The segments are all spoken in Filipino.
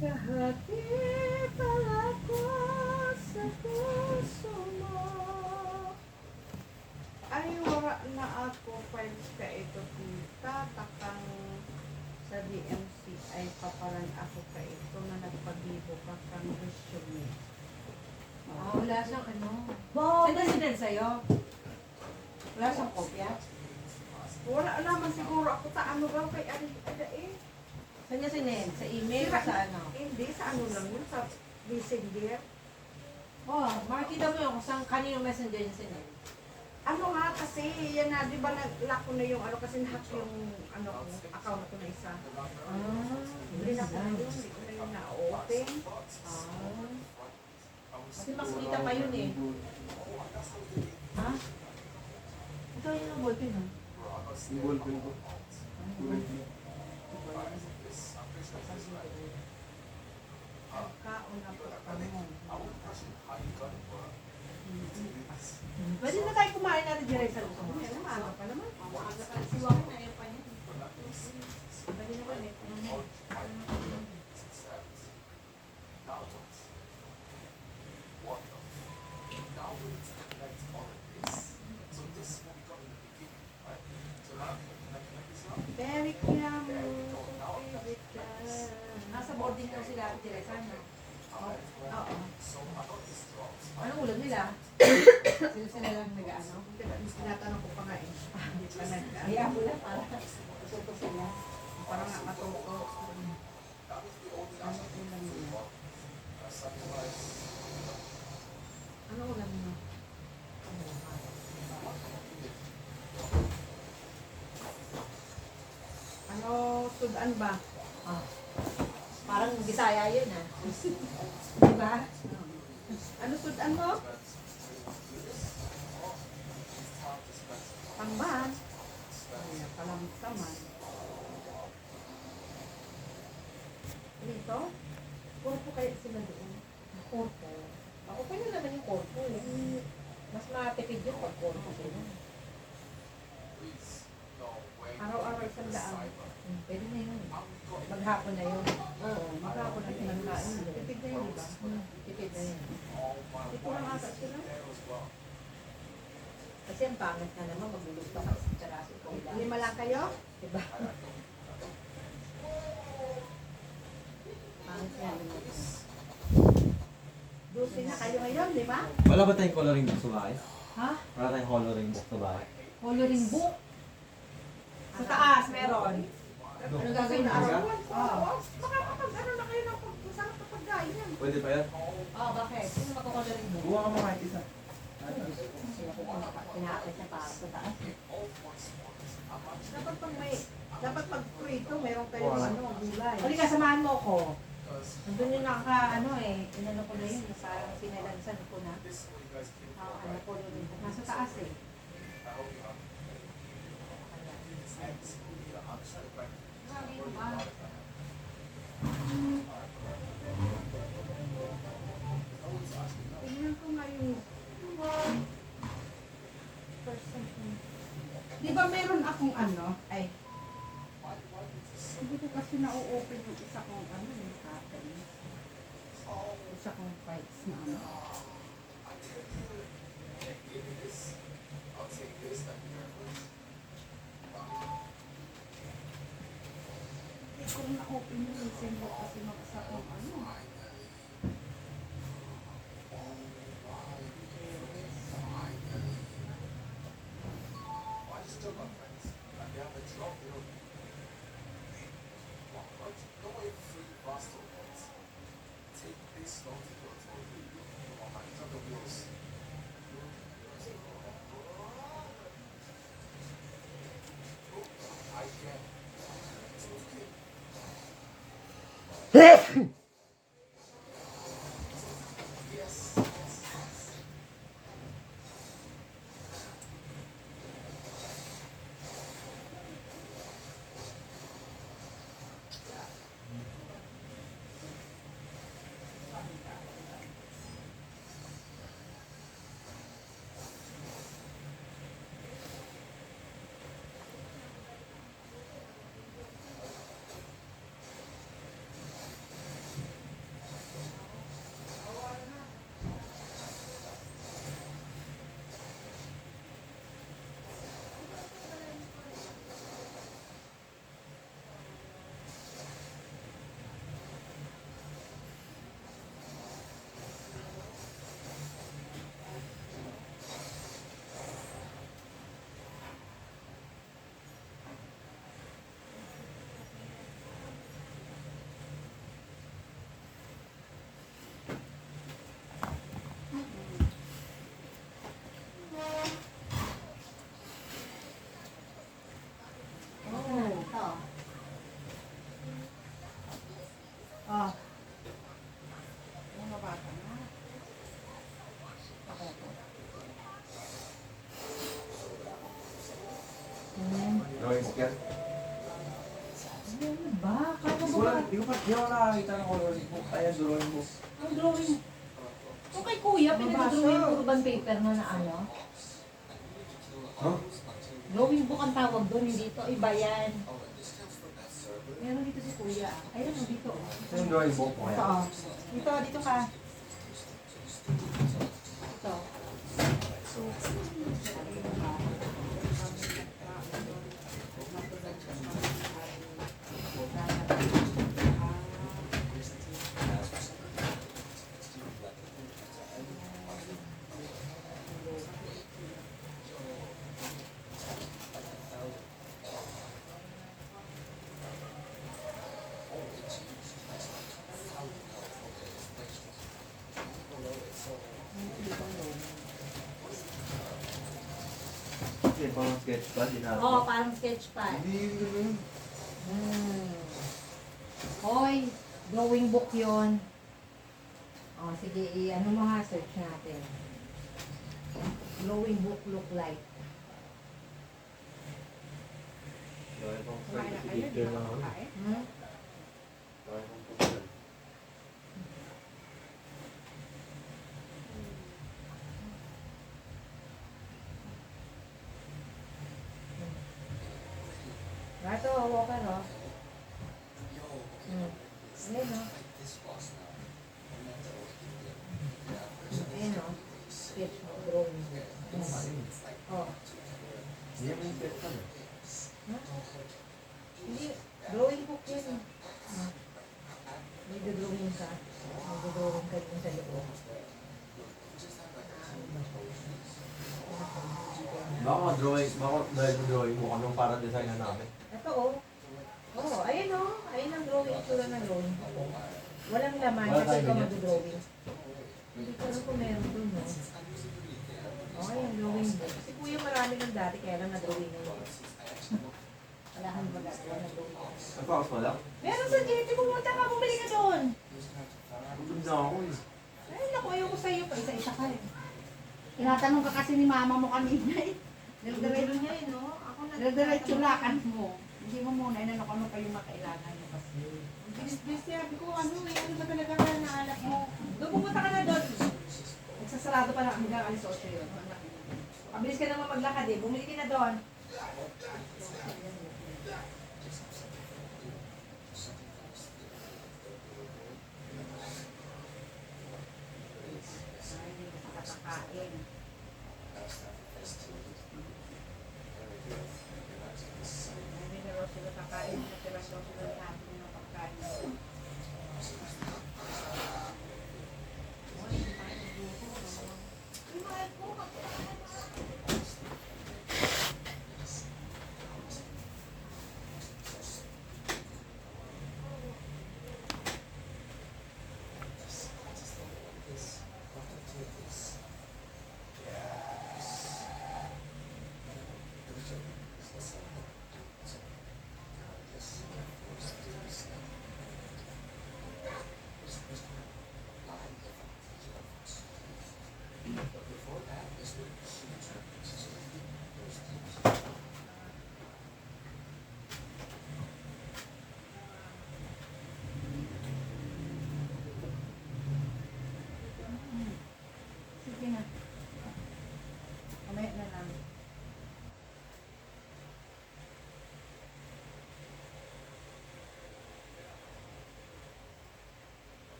Kahati pala ko sa puso mo. Ay, wala na ako files ka ito kita. Takang sa DMC ay paparan ako ka ito na nagpagibo ka kang resume. Wala siyang ano. Bob! Saan na sinend sa'yo? Wala siyang kopya? Wala naman siguro ako ta ano raw kay Ada eh. Saan niya sinend? Sa email o sa ano? Hindi, sa ano lang yun, sa messenger. Makikita mo yung kung saan kanino messenger niya sinend. Ano nga kasi, yan na, di ba nag-lock ko na yung ano, kasi nahack yung ano, account ko na isa. Hindi na ko na yun, hindi ko na yun na-open. Kasi makikita pa yun eh. Ha? Ito yun ang ballpen ha? Yung ballpen ko. Kulay blue. Kaon na po kami. Pwede na tayo kumain natin direct sa luto mo. Ano, maaga pa naman. Maaga pa. Siwangin na yung pa niya. Pwede na kami. Very cute. Favorite ka. Nasa boarding daw sila at Teresa, no? Oo. Anong ulam nila? Sila lang nag-ano? Tinatanong ko pa nga eh. Hindi pa nag- Kaya mo lang para matuto sila. Parang nga matuto. Ano ulam mo? Ano ulam mo? Ano, sudan ba? Parang Bisaya yun ah. Di ba? Ano sudan mo? Pangban. Ay, palamsaman. Dito? Puro kayo sila doon. Korpo. Ako pa yun naman yung korpo eh. Mas matipid yun pag korpo sila. Araw-araw 100. Pwede na yun. Maghapon na yun. Oo, maghapon na pinagkain. Tipid na yun, diba? Tipid na yun. Ito lang ata sila. Kasi ang pangit na naman, magluluto ka sa tsaraso ko. 5 lang kayo? Diba? Pangit na naman. 12 na kayo ngayon, di ba? Wala ba tayong coloring book sa bahay? Ha? Wala tayong coloring book sa bahay. Coloring book? Sa taas, meron. Ano gagawin na araw? Oo. Makakapag-ano na kayo ng pag-usap kapag ganyan. Pwede ba yan? Bakit? Sino magkakoloring book? Buha ka mo kahit isa. Sila po pinaakit na para sa taas. Dapat pag may, dapat pag prito, meron kayong ano, gulay. Halika, samahan mo ko. Nandun yung ano eh. Inano ko na yun. Parang sinalansan ko na. Ano ko yun. Nasa taas eh. Grabe yun ba? Tingnan ko nga yung person. Di ba meron akong ano? Ay. Hindi ko kasi na-open yung isa kong ano, yung pattern. Isa kong fights na ano. Hindi ko na-open yung isang kasi mag-isa kong ano. Oh. Mga bata na. Okay. Drawing skill? Ano ba? Kano Hindi ba ko ba? lang, hindi ko nakakita ng coloring book. Ayan, drawing book. Ang drawing. Kung kay kuya, pinag-drawing ko urban paper na ano? Huh? Drawing book ang tawag doon, hindi ito. Iba yan. Meron dito si kuya. Ayun, dito. Ito yung drawing book mo Ito, kaya. oh. Dito ka. Ito. Kasi pang sketch pa, di na. Oo, parang sketch pad. Hindi yun yun. Hoy, drawing book yon. Oh, sige, ano mo nga, search natin. Drawing book look like. Drawing pang Kumain na sketch. kayo, di Picture ba lang ako. kumakain? Hmm? Drawing pang picture. Rato, walker, oh. Ayun, oh. Ayun, oh. Sketch mo, drawing book. Oh. Hindi naman yung sketch pa. Ha? Hindi, drawing book yun. May drawing ka. May drawing ka dun sa loob. Baka drawing, baka dahil sa drawing mo, anong para design na namin? Ito, oh. Oh, ayun, oh. Ayun ang drawing. Itsura ng drawing book. Oh. Walang laman. Wala Kasi tayo ikaw ganyan. mag-drawing. Hindi ko alam kung meron dun, no? Oh, yung drawing book. Kasi kuya marami ng dati, kaya lang na-drawing na yun. Wala kang magagawa na drawing. Ang paus mo lang? Meron sa JT, pumunta ka, bumili ka doon. Bumili na ako eh. Ay, naku, ayoko sa'yo pa. Isa-isa ka rin. Tinatanong ka kasi ni mama mo kanina eh. Diretso niya eh, no? Ako na. Diretso lakan mo. Hindi mo muna inanok ano pa yung makailangan niya kasi. Bilis-bilis sabi ko, ano eh, ano ba talaga ka naalap mo? Doon, pumunta ka na doon. Nagsasarado pa na kami hanggang alis 8 yun. Mabilis ka naman maglakad eh, bumili ka na doon. Ay, hindi ka nakatakain. Hindi na raw sila kakain, natira raw sila lahat ng pagkain.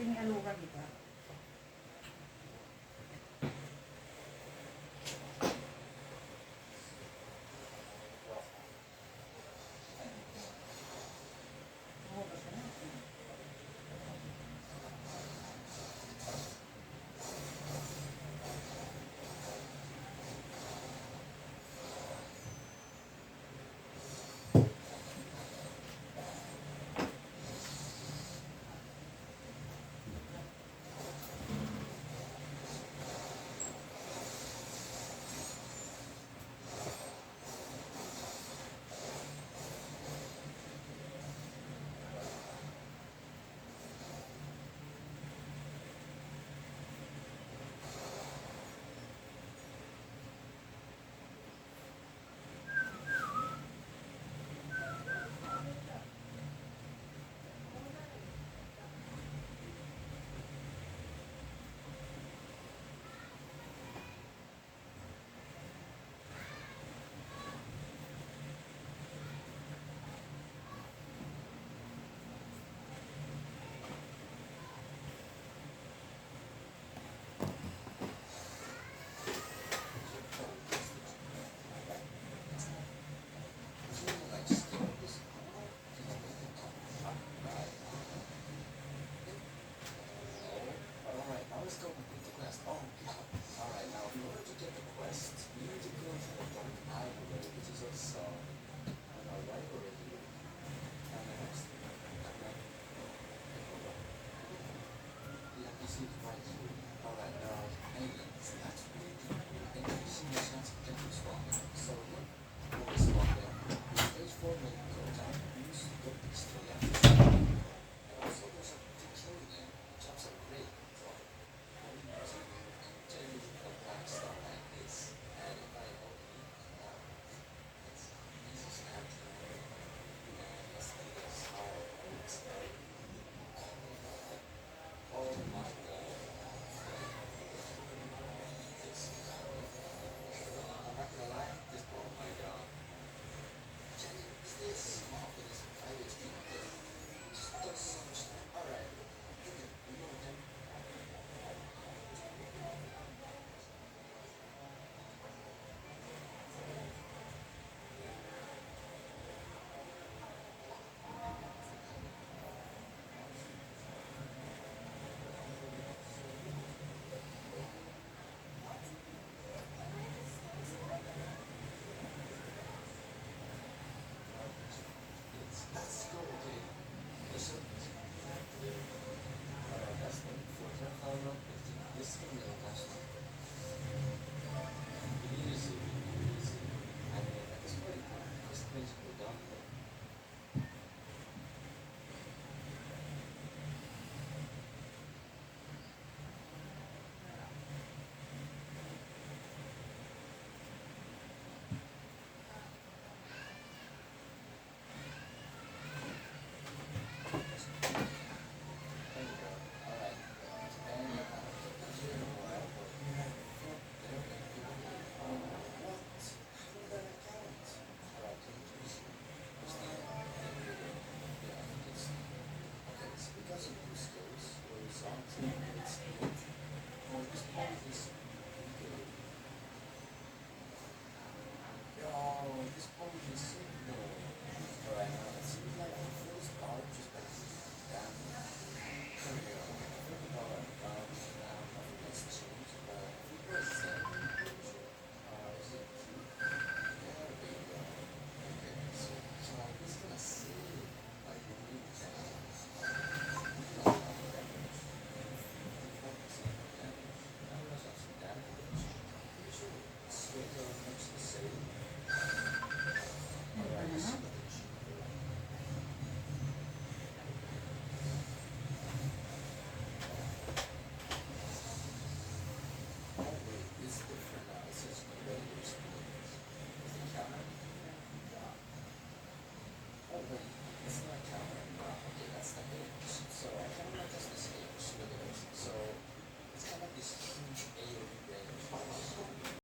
ito yung alura, di ba?